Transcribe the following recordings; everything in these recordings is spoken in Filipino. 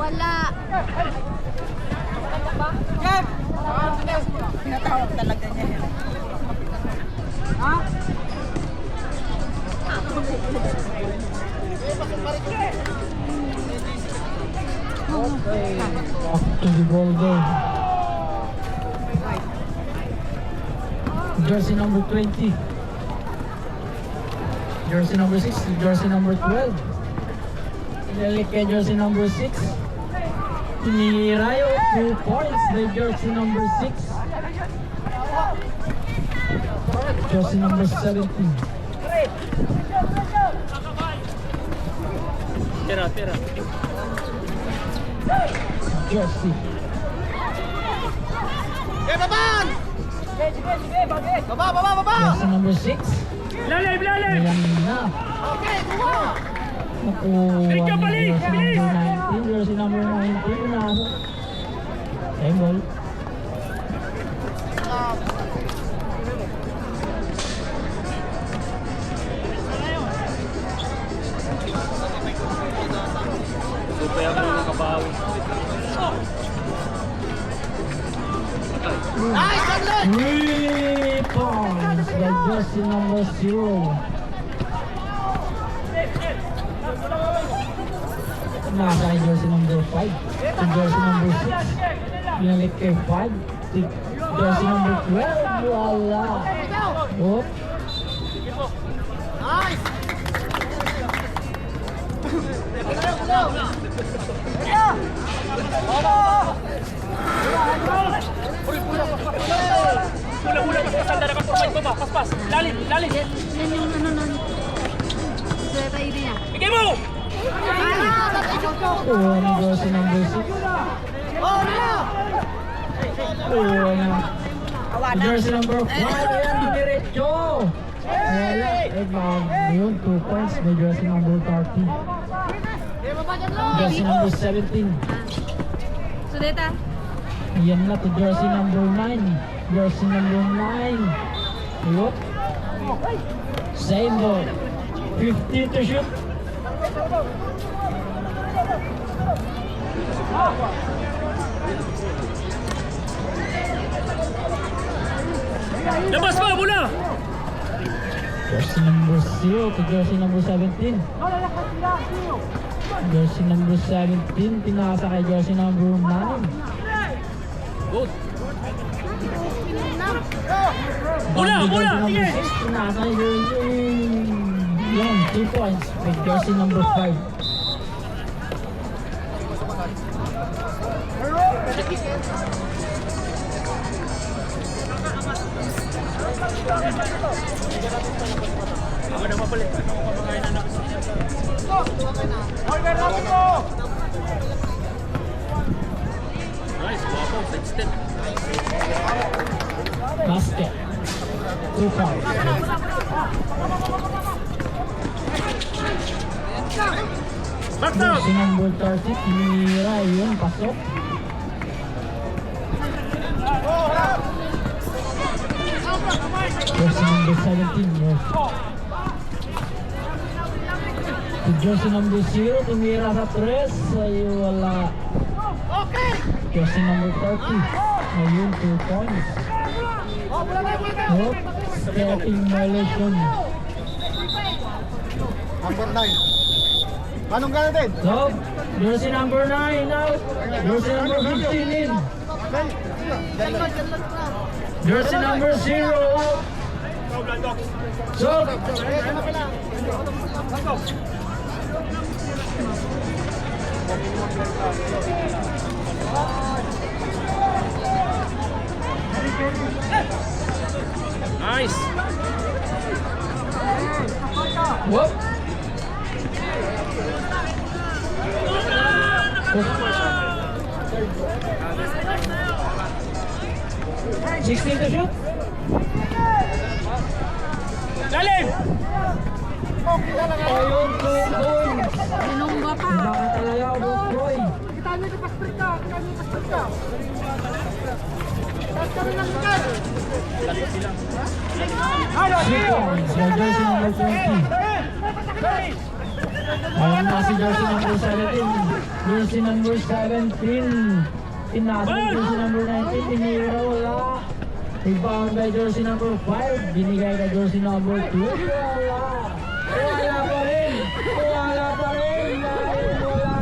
Wala. Pinatawag talaga niya yan. Ha? Up to the ball game. Jersey number 20. Jersey number 6. Jersey number 12. Inalik kay jersey number 6. Tinirayo 2 points by jersey number 6. Jersey number 17. Tira. Jersey. Baban! Baba! Jersey number 6. Lalim! Ayan na. Okay, kuha! Nakuha ni jersey number 19. Nasa. Same ball. Supay ako ng kabawi. Nice, Adlon! 3 points by jersey number 0. Nasa kay jersey number 5. Si jersey number 6. Binalik kay 5. Si jersey number 12. Wala. Oh. Nice! Pula-pula pas sandara ka provide baba. Pas. Lalim. Yan yung ano nun. Sweta ini niya. Bigay mo! Oh, ni jersey number 6. Oh, na! Oh, na. Si jersey number 5. Ayan, diretso. Wala. Yun, 2 points by jersey number 30. Jersey number 17. Sudeta. Ayan na to jersey number 9. Jersey number 9. Ayun. Same ball. 50 to shoot. Labas mo, bola! Jersey number 0 to jersey number 17. Jersey number 17. Tinasa kay jersey number 9. Good. Bola! Sige! Tinasa kay jersey. Yan, 2 points by jersey number 5. Ako na mapalit. Ano ko kumakain na natin? Nice, wapo. Side step. Basket. 2 points. Back down! Jersey number 30. Tinira yun. Pasok. Jersey number 17. Yes. Si jersey number 0. Tinira sa 3. Ay wala. Okay! Jersey number 30. Ayun, 2 points. Oh, stepping violation. Number 9. Anong gano'n din? So, jersey number 9 out. Jersey number 15 in. Jersey number 0 out. So, Nice! whoop. 16 to shoot. Lalim! Ayun, 2 points. Sinungga pa. Bakit talaga ako, Troy? Sequence by jersey number 20. Ayan na si jersey number 17. Jersey number 17. Pinasa ng jersey number 19. Tinira, wala. Rebound by jersey number 5. Binigay ka jersey number 2. Wala. Wala pa rin. Wala pa rin. Wala.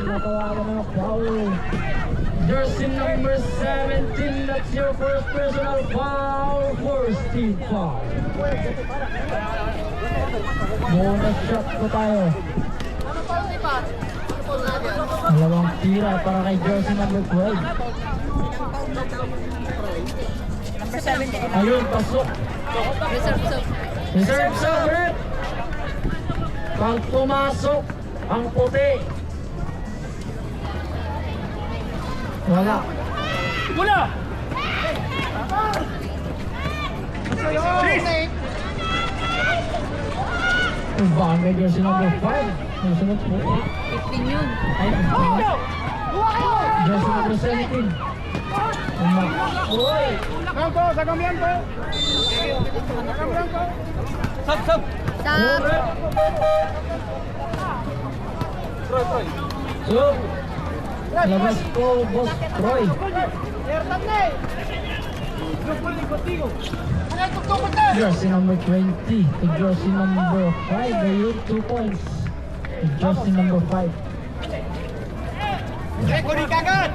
Natawagan ng foul. Jersey number 17. That's your first personal foul for Steve Foul. Bonus shot po tayo. Dalawang tira para kay jersey number 12. Ayun, pasok. Reserve sa rep. Pag pumasok ang puti. Wala. Wala! Bang kay jersey number 5. Susunod po. 15 yun. Ay, jersey number 17. Uy! Blanco, saca Blanco. Saca Blanco. Sub. Stop. So, labas po, Boss Troy. Jersey number 20. Jersey number 5. Ayun, 2 points. Jersey number 5. Kuni kagad.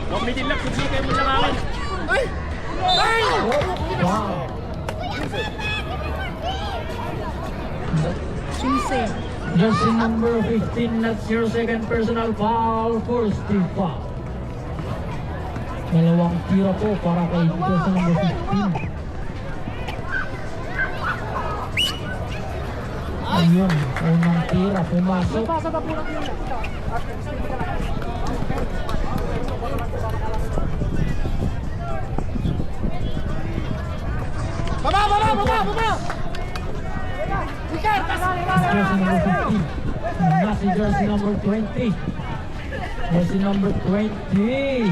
Huwag may dilak, kung kayo mo lang akin. Ay! Ay! Wow! Insane. Jersey number 15, that's your second personal foul for Steve Foul. Dalawang tira po para kay jersey number 15. Ayun, unang tira, pumasok. Baba! Jersey number 15. Nasi jersey number 20. Jersey number 20.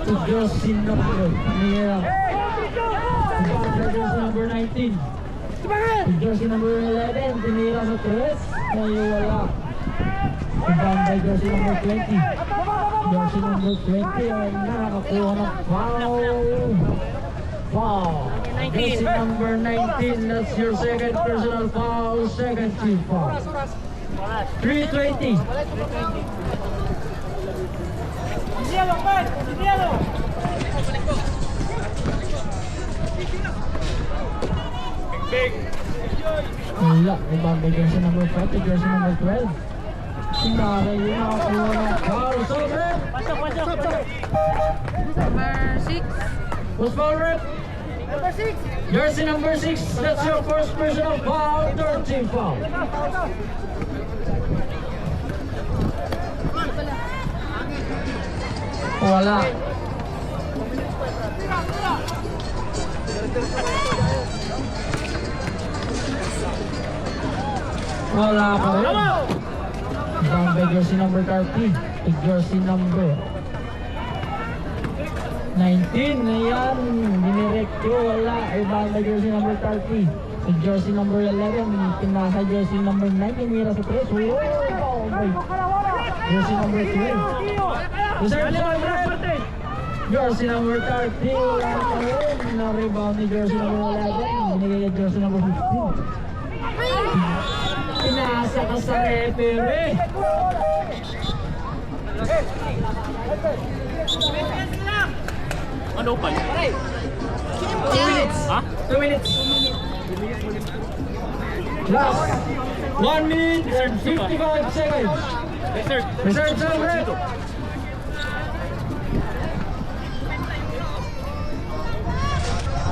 To jersey number jersey number 19. To jersey number 11. Tinira sa 3. Ay wala. Rebound by jersey number 20. Jersey number 20 ay nakakuha ng foul. Foul. Jersey number 19, that's your second personal foul, second team foul. 3:20. Wala, rebound by jersey number 5 to jersey number 12. Sinara yun nakakuha ng foul. So, rep! Number 6. What's foul, rep? Number 6. Jersey number 6, that's your first personal foul, third team foul. Wala. Wala pa rin. Down by jersey number 30. Jersey number 19. Ayan. Dinirekto. Wala. Down by jersey number 30. Jersey number 11. Pinasa jersey number 9. Mira sa 3. Oh my. Jersey number 3. Reserve number 30. Jersey number 30. Na-rebound ni jersey number 11. Binigay ka jersey number 15. Pinasa ka sa referee. Ano pa? 2 minutes. Ha? 2 minutes. Last 1 minute and 55 seconds. Reserve. Reserve time, ref.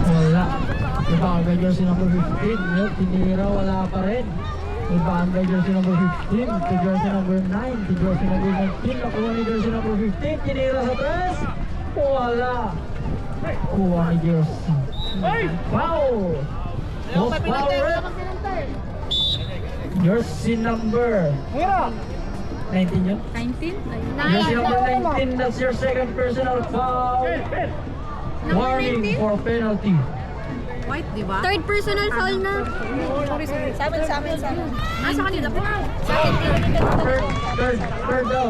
Wala. Rebound by jersey number 15. Yun, tinira, wala pa rin. Rebound by jersey number 15 to jersey number 9 to jersey number 19. Nakuha ni jersey number 15. Tinira sa press. Wala. Kuha ni jersey. Foul. Most foul, ref. Jersey number 19 yun. 19? Jersey number 19, that's your second personal foul. Number Warning 19? for penalty. White, di ba? Third personal foul na. Sa amin. Ah, sa kanila po. Sa akin.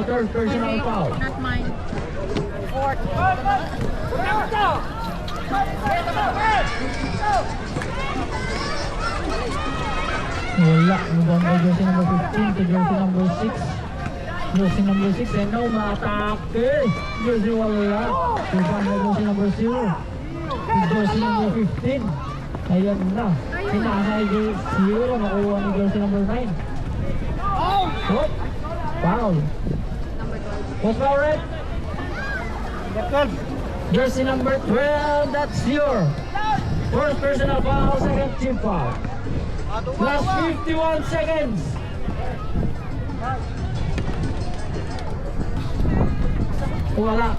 Third personal foul. Not mine. Wala. Mubang by jersey number 15 to jersey number 6. Jersey number 6 and now ma-atake. Jersey wala. Mubang by jersey number 0 to jersey number 15. Ayan na. Pinakay jersey 0. Nakuha ni jersey number 9. Oh! Foul. What's foul, red? Jersey number 12. That's your first personal foul, second team foul. Last 51 seconds. Wala.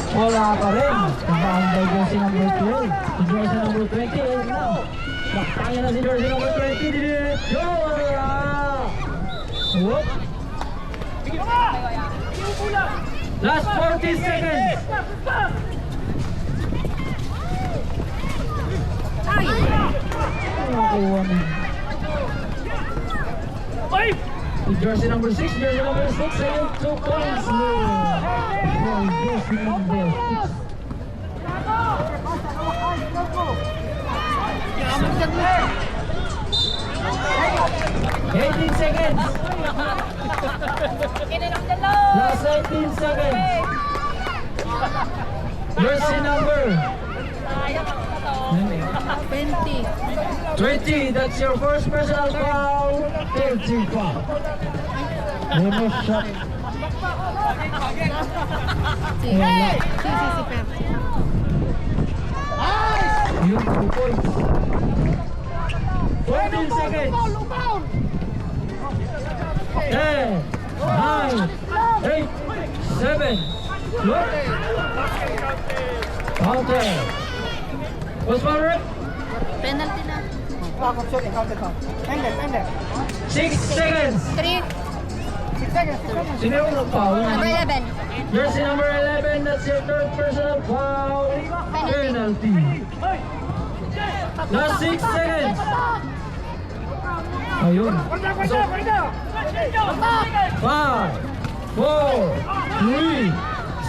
Wala pa rin. Tabaan by jersey number 12. Si jersey number 20 is now. Baktayan na si jersey number 20. Dito. Wala. Whoop. Last 40 seconds. Nakuha na. Si jersey number 6, jersey number 6, ayun, 2 points. For jersey number 6. 18 seconds. Last 18 seconds. Jersey number 20. That's your first personal foul. Third team foul. Bonus shot. Wala. Yung 2 points. 14 seconds. 10, 9, 8, 7. Look. Counter. What's my rep? Penalty na. 6 seconds. 3. Sino yung foul? Number 11. Jersey number 11. That's your third personal foul. Penalty. Last 6 seconds. Ayun. 5, 4, 3,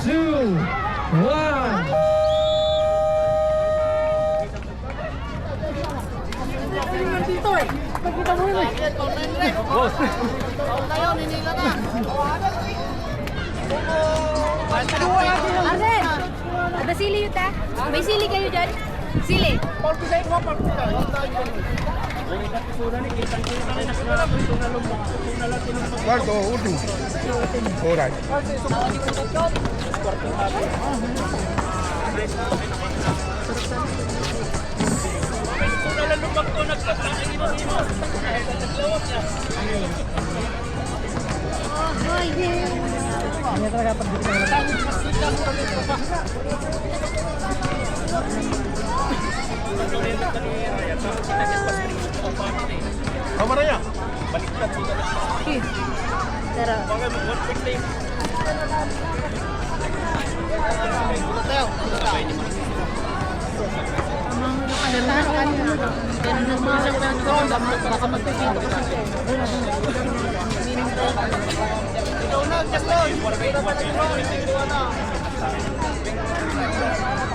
2, 1. Arden! Ada sili yun ta? May sili kayo dyan? Sili. Cuarto, último. Alright. Kamaranya. Baliktad mo Tara.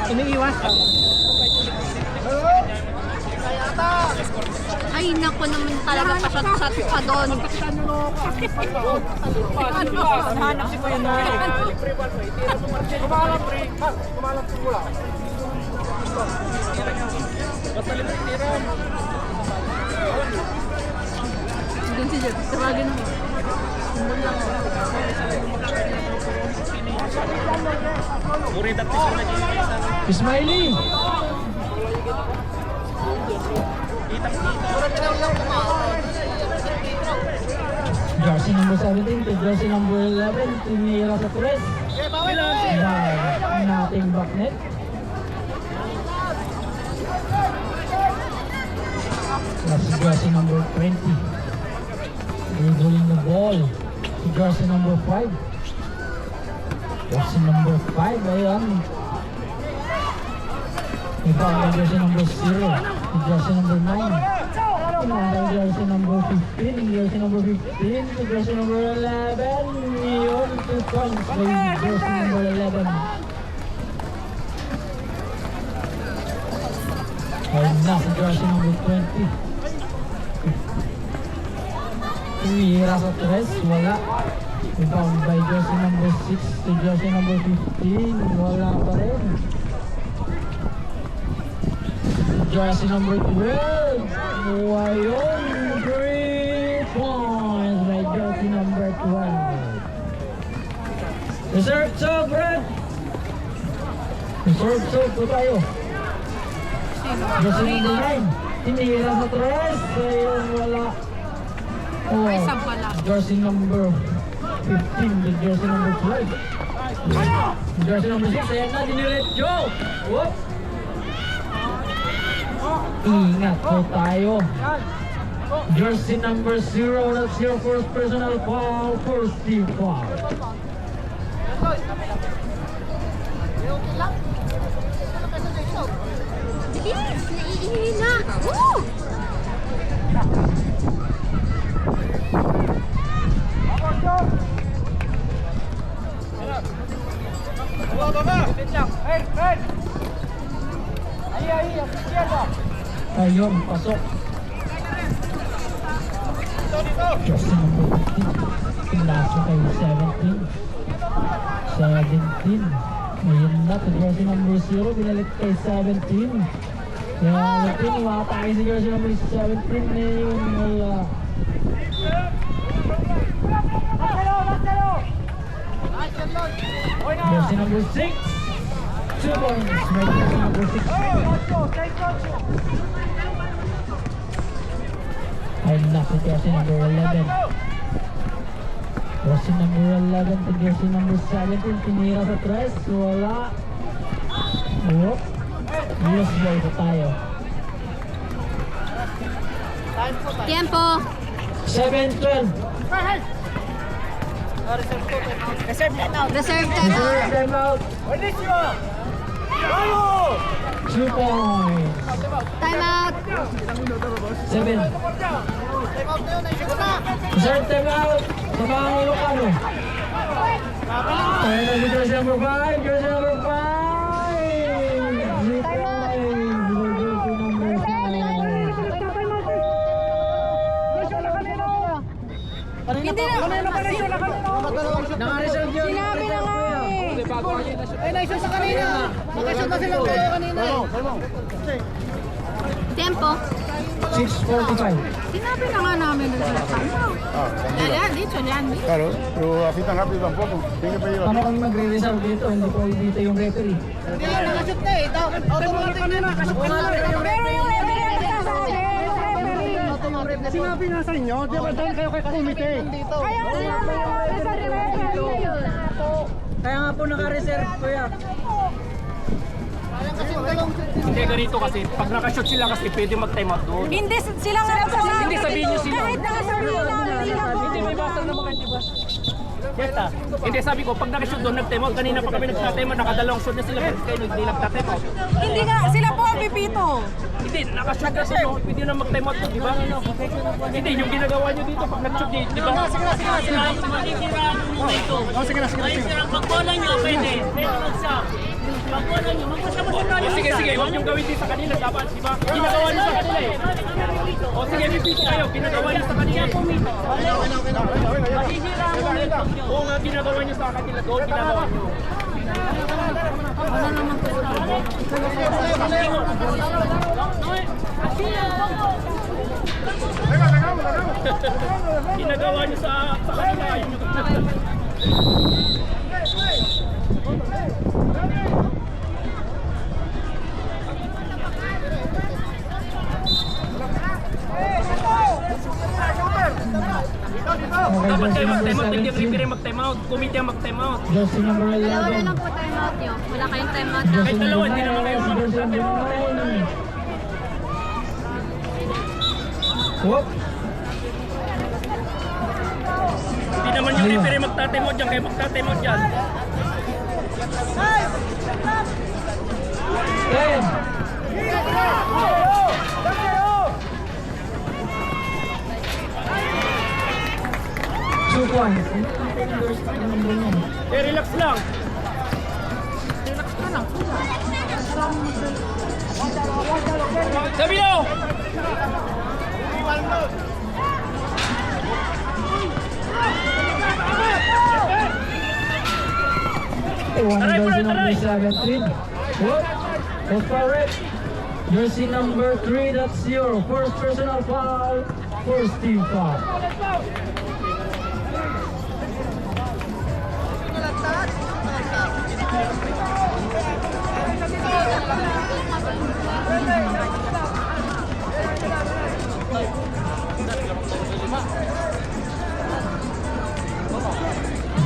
Iniiwas. Ay, naku naman talaga pa-shot pa doon. Hanap si Kuya Noel. Kumalam po mula. Doon si Jeff. Tawagin mo. Ismaili. Jersey number 17 to jersey number 11. Tinira sa tres. Nating backnet. That's jersey number 20. dribbling the ball. Si jersey number 5. Jersey number 5, ayan. Rebound by jersey number 0. Si jersey number 9. Rebound by jersey number 15. Jersey number 15 to jersey number 11. Yun, 2 points by jersey number 11. Ayun na si jersey number 20. Tumihira sa 3, wala. Rebound by jersey number 6 to jersey number 15. Wala pa rin. Jersey number 12. Ayun, 3 points by jersey number 12. Reserve sub, Brad. Reserve sub po tayo. Jersey number 9. Tinira sa 3. Ayun, wala. Oh, Ay, sab pala. jersey number 15 to jersey number 12. Jersey number 6. Ayan na, diniretso. Whoop. Ingat po tayo. Jersey number 0. That's your first personal foul. First team foul. Bilis! Naiihina! Woo! Ayun, pasok. Jersey number 15. Pinasok kay 17. 17. Ayun na, to jersey number 0. Binalik kay 17. Kaya 17, umatake si jersey number 17. Ayun, wala. Jersey number 6. 2 points. Right, jersey number 6. Ay, nasa jersey number 11. Jersey number 11 to jersey number 17. Tinira sa 3. Wala. Whoop. Yes, ball pa tayo. Tiempo! 7-12. Reserve time out. Reserve time out. 2 points. Time out! 7. Reserve time out. Sabang Ilocano. Tayo na si jersey number 5. Jersey number 5. Hindi na! Naka-reserve yun. Sinabi na nga eh! Ay, naisip sa kanina. Nakashoot na silang kayo kanina. Tempo! 6:45. Sinabi na nga namin na sa time out. Yan, dito, yan. Claro, pero así tan rápido tampoco. Tiene que pedir Paano kami magre-reserve dito? Hindi po dito yung referee. Hindi lang nakashoot na eh. Automatic na nakashoot na. Pero yung referee nagsasabi, Sinabi nga sa inyo, di ba dahil kayo kay komite? kaya nga sinabi yung referee. Kaya nga po naka-reserve kuya. Hindi, ganito kasi. Pag nakashoot sila kasi pwede mag-time out doon. Hindi sila nga nagsasabi. Hindi sabihin nyo sila. Kahit nakasabihin namin sila po. Hindi, may basa naman di ba? Yes, ah. Hindi, sabi ko, pag nakashoot doon, nag-time out. Kanina pa kami nag-time out, nakadalawang shoot na sila. Bakit kayo hindi nag-time out? Hindi nga, sila po ang pipito. Hindi, nakashoot na sila. Pwede na mag-time out doon, di ba? Hindi, yung ginagawa nyo dito pag nag-shoot di ba? Pagbola nyo, pwede. Pero mag-sub. Pagbola nyo, magpasya-pasya tayo. Sige, sige, huwag yung gawin din sa kanila. Dapat, di ba? Ginagawa nyo sa kanila eh. O sige, pipito kayo. Ginagawa nyo sa kanila. Masisira ang momentum nyo. Oo nga, ginagawa nyo sa kanila. Doon, ginagawa nyo. Ginagawa nyo sa kanila. Ayun yung dapat time out, hindi ang referee mag-time out. Committee ang mag-time out. Jersey number Dalawa na 11. lang po time out nyo. Wala kayong time out na. Kahit dalawa, hindi naman kayo Jersey number 9. Whoop. naman yung referee magtatemo dyan, kaya magtatemo dyan. 2 points. Eh, relax lang. Sabi mo! Jersey number 17. What? That's correct. Jersey number 3, that's your first personal foul. First team foul.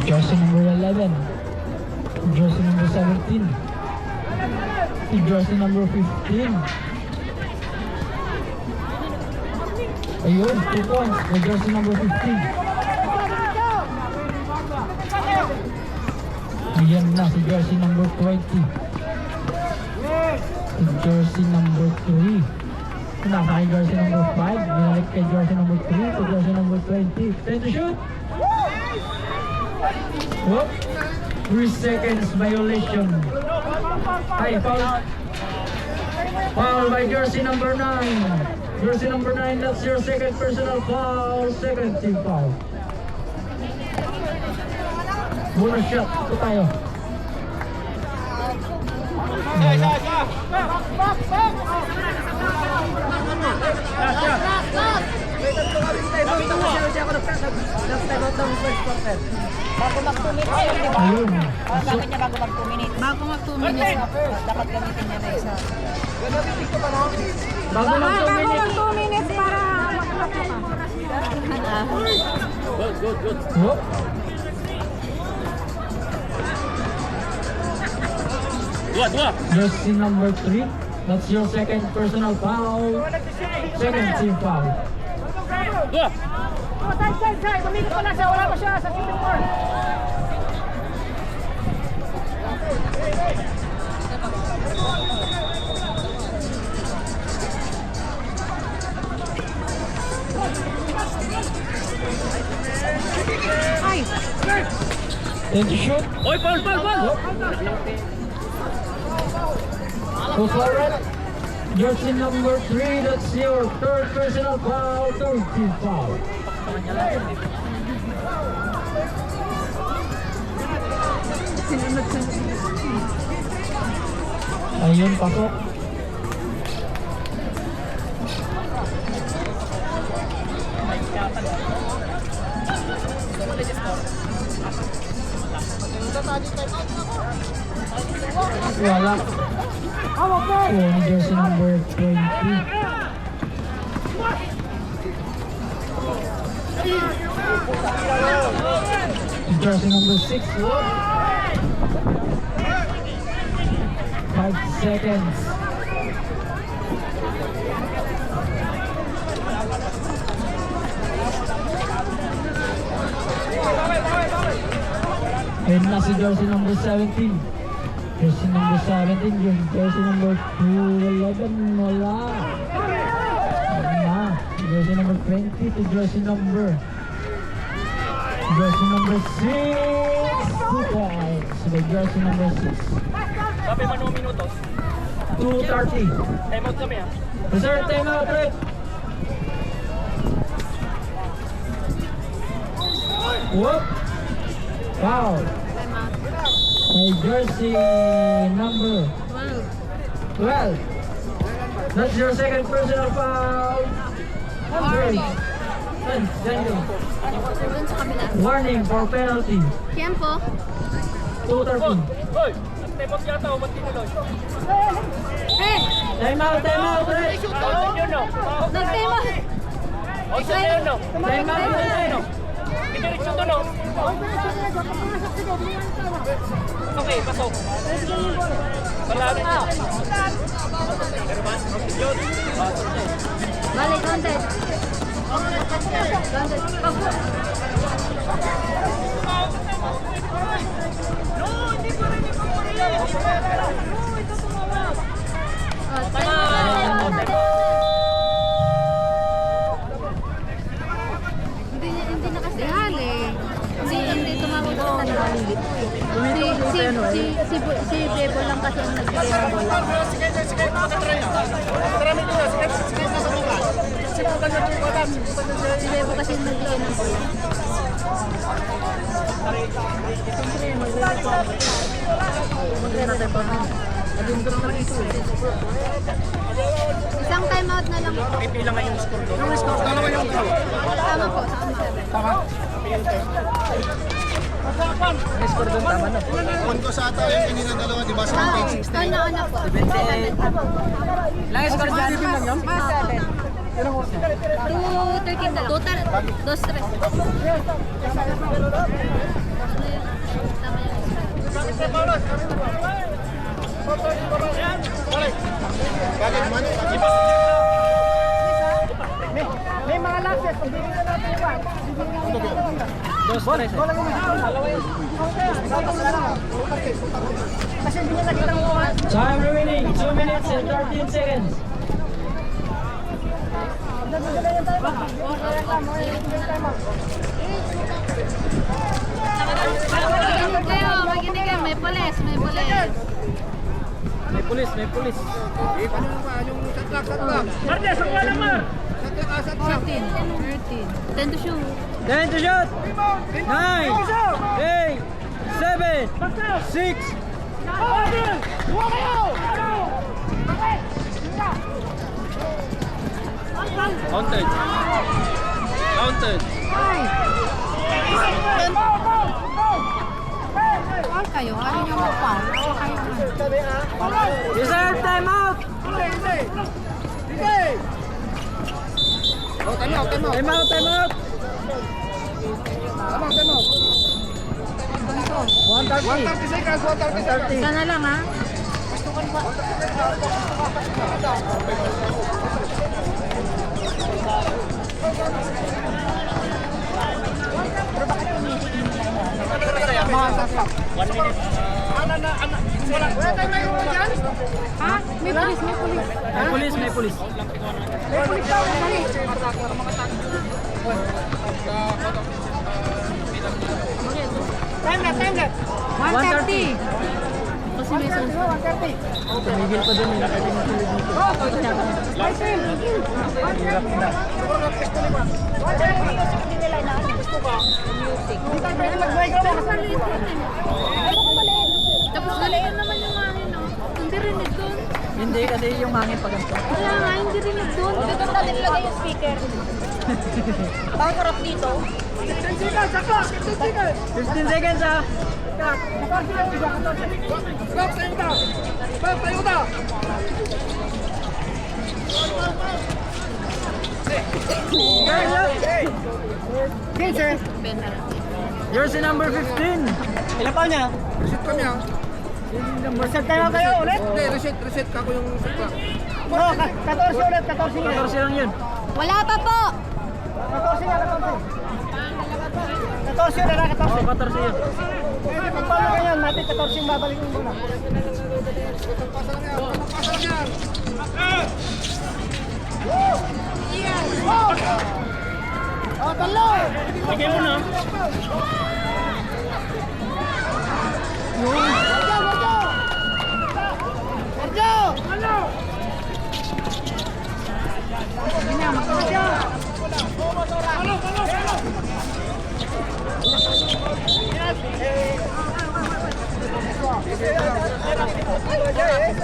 Jersey number 11. Jersey number 17. Jersey number 15. Ayun, 2 points. The jersey number 15. Ayan na si jersey number 20. Si jersey number 3. Nasa kay jersey number 5. Binalik kay jersey number 3. To jersey number 20. Time to shoot! Whoop! 3 seconds violation. Ay, foul. Foul by jersey number 9. Jersey number 9, that's your second personal foul. Second team foul. Bonus shot. Ito tayo. Ayun. Bakit niya bago mag 2 minutes? Bago mag 2 minutes. Dapat gamitin niya na isa. Bago mag 2 minutes. 2 minutes para Good. Whoop. Dua. Jersey number 3, that's your second personal foul. Second team foul. Dua. Side. Pamikot pa lang siya. Wala pa siya sa shooting court. Then to shoot. Oy, foul. Go forward. Jersey number 3, that's your third personal foul. Third team foul. Ayun, pasok. Wala. Oh, ni jersey number 20. Jersey number 6. 5 seconds. Ayun na si jersey number 17. Jersey number 17, yung jersey number 11, wala. Ayun na. Jersey number 20 to jersey number 6. 2 points. So the jersey number 6. Sabi man mga minutos. 2:30. Time out kami ha. Reserve time out, Rick. Whoop. Foul. By jersey number 12. That's your second personal foul. Warning. Dun sa kabila. Warning for penalty. Tiempo. 2:13. Hoy, time out yata o ba't tinuloy? Time out, Rick. Pausin yun no. Nag-tema. Pausin na yun no. Time out, Rick. Didiretso to no. Okay, pasok. Palari na. Balik, counted. Counted. Hindi na kasi hali. Hindi tumawag sa tanong. Si Bebo lang kasi ang nagbigay ng bola. Si Bebo kasi ang nagbigay ng bola. Isang time out na lang po. Ipilang nga yung score doon. Yung score, dalawa yung goal. Tama po, tama. May score doon, tama na. Punto sa ata yung kanina dalawa, di ba? Sa Ano po? 78. Lang score dyan? lang yun? 2-13 na lang. Total, 2-3. Tama yan. May mga lapses, pagbibigyan natin yung one. Dos, tres. Wala mo kasi hindi niya nakita mo one. Time remaining 2 minutes and 13 seconds. Makinig kayo, makinig kayo. May pulis, may pulis. May pulis, may pulis. Martes, ang wala Mar! 14, 10 to shoot. 10 to shoot! 9, 8, 7, 6, Counted. Counted. Foul kayo, ayaw nyo mag-foul. reserve timeout! Timeout, timeout! 130 seconds, 130. Isa na lang ha. Ha? May pulis, may pulis. May pulis, may pulis. Time na. 130. Kasi may sunod. Tumigil pa dun, nakating na tuloy dito. Hirap na. Tapos maliit naman yung hangin. No? Hindi rinig doon. Hindi kasi yung hangin pa ganito. Wala nga, hindi rinig doon. Dito natin ilagay yung speaker. Bakit harap dito? 15 seconds ha. Jersey number 15. Ilan pa niya? Reset kami ah. Reset tayo kayo ulit. Hindi, reset ka ko yung sakla. Oo, 14 ulit, 14 yun. 14 lang yun. Wala pa po! 14 yan, 14. 14 yun, 14. Oo, 14 yun. Pagpalo ka yan, natin 14 yung babalik yung bola. Oh, talo! Bigay mo na.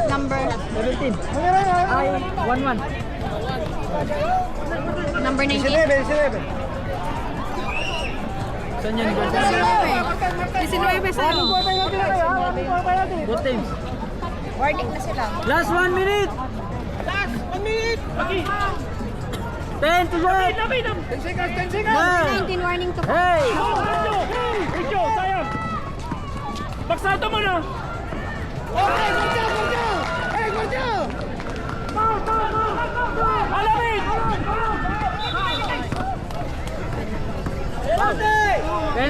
Number 17. Ay, 1-1. number 19. 19. Saan yan? 19 sa'yo. Good teams. Warning na sila. Last 1 minute. 10 to go. 10 seconds! 19 warning to. Hey! Ito, sayang! Baksato mo na! Alamig! 10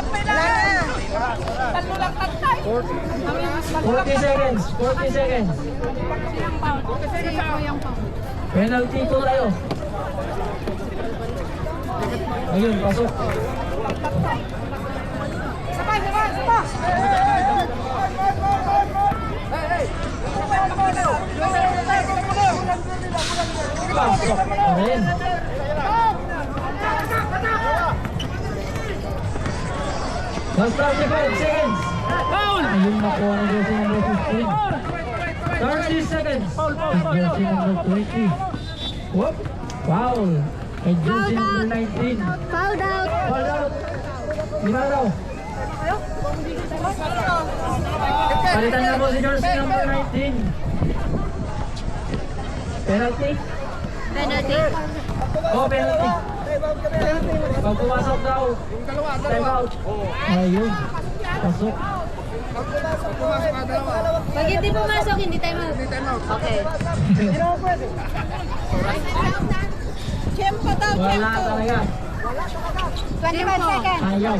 Talo lang tatay. 40 seconds. 40 seconds. Penalty po tayo. Ayun, pasok. Sabay. Pasok pa rin. Last 35 seconds. Foul! Ayun, nakuha ng jersey number 15. 30 seconds. Jersey number 20. Whoop. Foul. Kay jersey number 19. Fouled out. Foul out. Lima daw. Palitan na po si jersey number 19. Penalty. Penalty. Oh, penalty. Pag pumasok daw, time out. Ayun. Pasok. Pumasok ka dalawa. Pag hindi pumasok, hindi time out. Okay. Wala talaga. 25 seconds. Ayaw.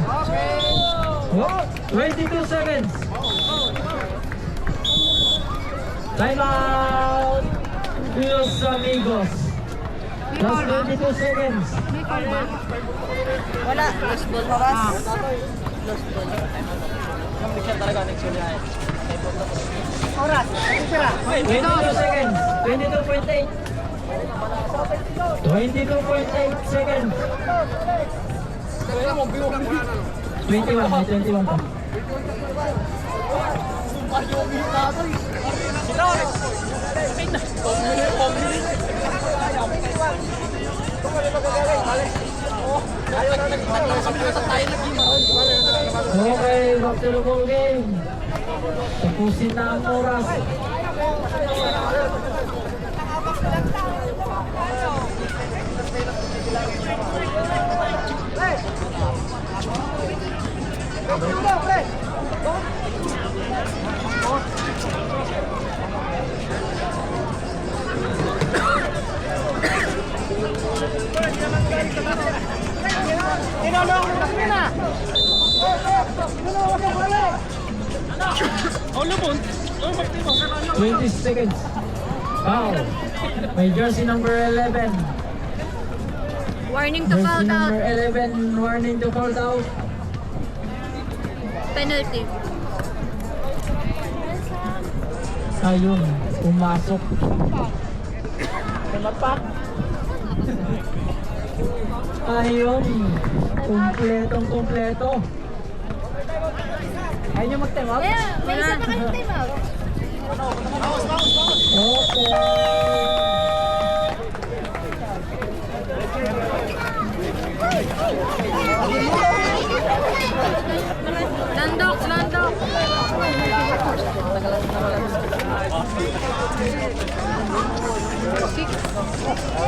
Oh, 22 seconds. Time out. Los amigos. Last 22 seconds. Wala. Lost ball. Bawas. 22 seconds. 22.8. 22.8 seconds. 21. May 21 pa. Okay, back to the ball game. Tapusin na ang oras. Oh, lumon. 20 seconds. Foul. May jersey number 11. Warning to Jersey fouled out. number 11. Warning to foul out. Penalty. Ayun. Pumasok. Ayun. Kumpletong-kumpleto. Ayaw nyo mag-time out? Yeah, may isa pa kayong time out. Okay. Landok.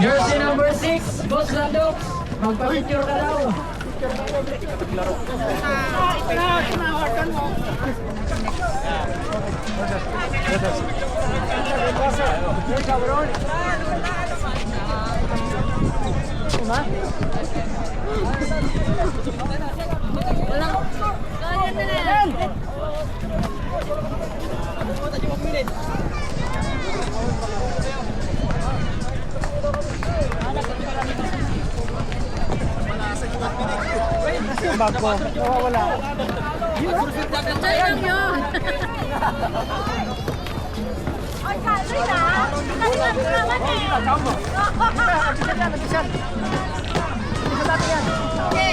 Jersey number 6, Boss Landok. Magpa-picture ka daw. Walang. Kaya na yan. Bago. Nawawala. Sandali lang yun. Ay, kali na. Kalimat ko naman eh. Nag-isyan. Isa natin yan. Okay.